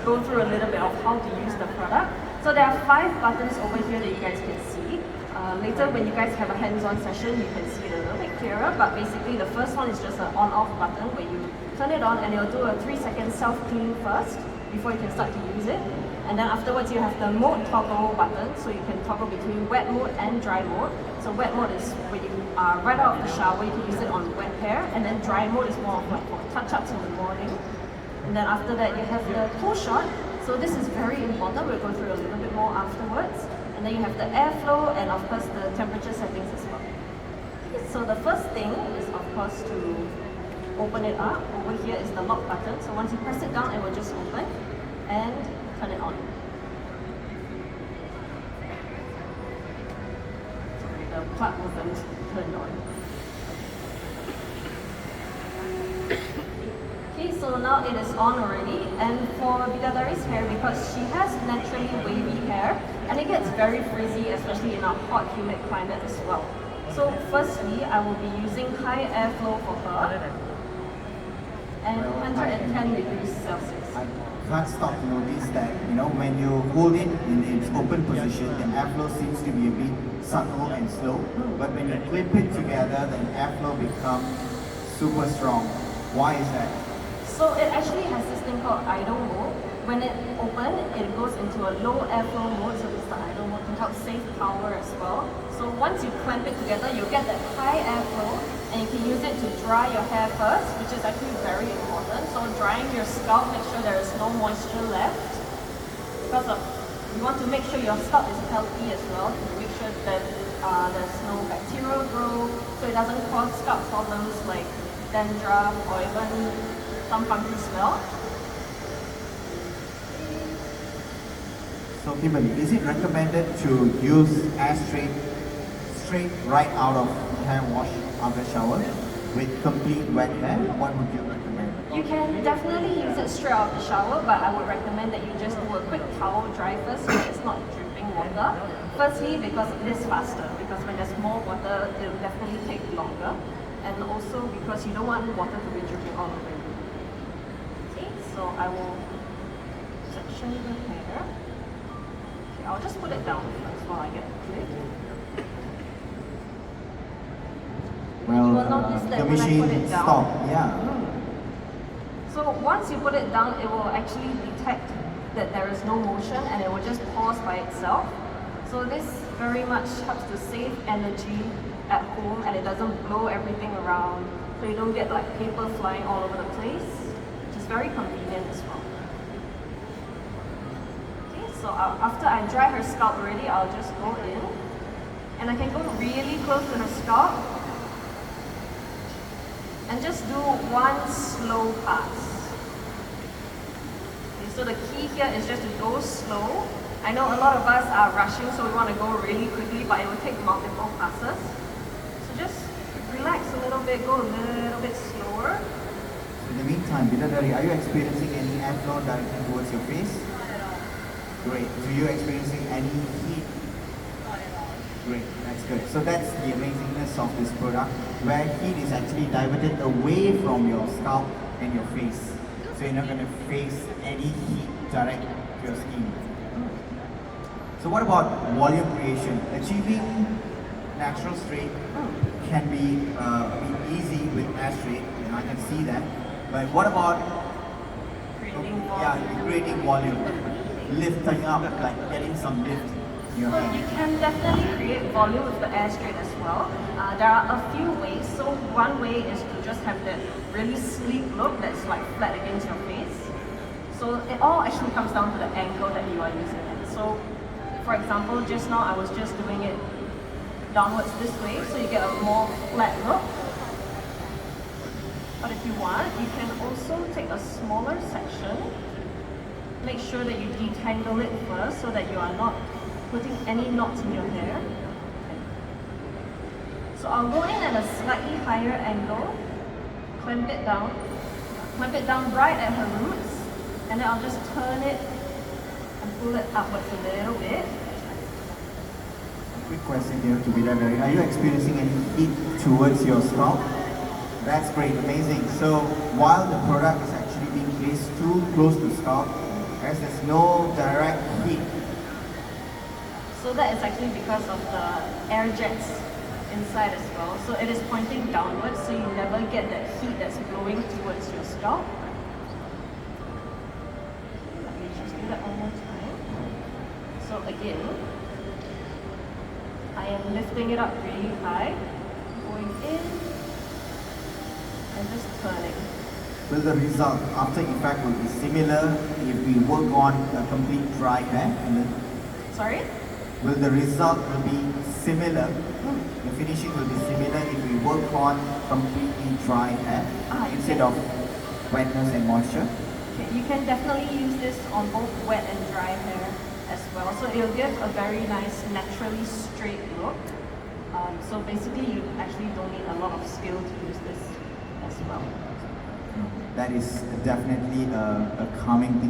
go through a little bit of how to use the product. So there are 5 buttons over here that you guys can see. Later when you guys have a hands-on session, you can see it a little bit clearer, but basically the first one is just an on-off button where you turn it on and it'll do a 3-second self-clean first before you can start to use it. And then afterwards you have the mode toggle button, so you can toggle between wet mode and dry mode. So wet mode is when you are right out of the shower, you can use it on wet hair, and then dry mode is more of like for touch-ups in the morning. And then after that you have the pull shot. So this is very important, we'll go through a little bit more afterwards. And then you have the airflow and of course the temperature settings as well. So the first thing is of course to open it up. Over here is the lock button. So once you press it down, it will just open and turn it on. Sorry, the plug wasn't turned on. Okay, so now it is on already, and for Bidadari's hair, because she has naturally wavy hair, and it gets very frizzy, especially in our hot, humid climate as well. So firstly, I will be using high airflow for her, and 110 degrees Celsius. I can't stop to notice that, when you hold it in its open position, the airflow seems to be a bit subtle and slow, but when you clip it together, the airflow becomes super strong. Why is that? So it actually has this thing called idle mode. When it opens, it goes into a low airflow mode, so this is the idle mode to help save power as well. So once you clamp it together, you get that high airflow, and you can use it to dry your hair first, which is actually very important. So drying your scalp, make sure there is no moisture left, because you want to make sure your scalp is healthy as well, to make sure that there's no bacterial growth, so it doesn't cause scalp problems like dandruff or even some funky smell. So Kimberly, is it recommended to use airstrait straight right out of hair wash after shower with complete wet hair? What would you recommend? You can definitely use it straight out of the shower, but I would recommend that you just do a quick towel dry first so it's not dripping water. Firstly, because it is faster, because when there's more water, it will definitely take longer. And also because you don't want water to be dripping all over you. Okay, so I will section the hair. Okay, I'll just put it down first while I get the clip. Well, You will notice that the when I machine put it down, stopped, yeah. So once you put it down, it will actually detect that there is no motion and it will just pause by itself. So this very much helps to save energy at home, and it doesn't blow everything around, so you don't get like paper flying all over the place, which is very convenient as well. Okay, so after I dry her scalp already, I'll just go in, and I can go really close to her scalp and just do one slow pass. Okay, so the key here is just to go slow. I know a lot of us are rushing, so we want to go really quickly, but it will take multiple passes. Just relax a little bit, go a little bit slower. In the meantime, Bidadari, are you experiencing any airflow directly towards your face? Not at all. Great. So you're experiencing any heat? Not at all. Great, that's good. So that's the amazingness of this product, where heat is actually diverted away from your scalp and your face. So you're not going to face any heat direct to your skin. So what about volume creation? Achieving natural straight can be easy with airstrait, and I can see that. But what about creating volume, lifting up, like getting some lift in your hair? You can definitely create volume with the airstrait as well. There are a few ways. So one way is to just have that really sleek look that's like flat against your face. So it all actually comes down to the angle that you are using it. So for example, just now I was just doing it downwards this way, so you get a more flat look. But if you want, you can also take a smaller section. Make sure that you detangle it first so that you are not putting any knots in your hair. So I'll go in at a slightly higher angle, clamp it down right at her roots, and then I'll just turn it and pull it upwards a little bit. Quick question here to Bidadari. Are you experiencing any heat towards your scalp? That's great, amazing. So while the product is actually being placed too close to scalp, As there's no direct heat. So that is actually because of the air jets inside as well. So it is pointing downwards, so you never get that heat that's blowing towards your scalp. Let me just do that one more time. So again, I am lifting it up really high, going in, and just turning. Will the result, after effect, will be similar if we work on a complete dry hair? Sorry? Will the result will be similar? The finishing will be similar if we work on completely dry hair instead of wetness and moisture? Okay, you can definitely use this on both wet and dry hair as well. So it'll give a very nice, naturally straight look. So basically, you actually don't need a lot of skill to use this as well. That is definitely a calming thing.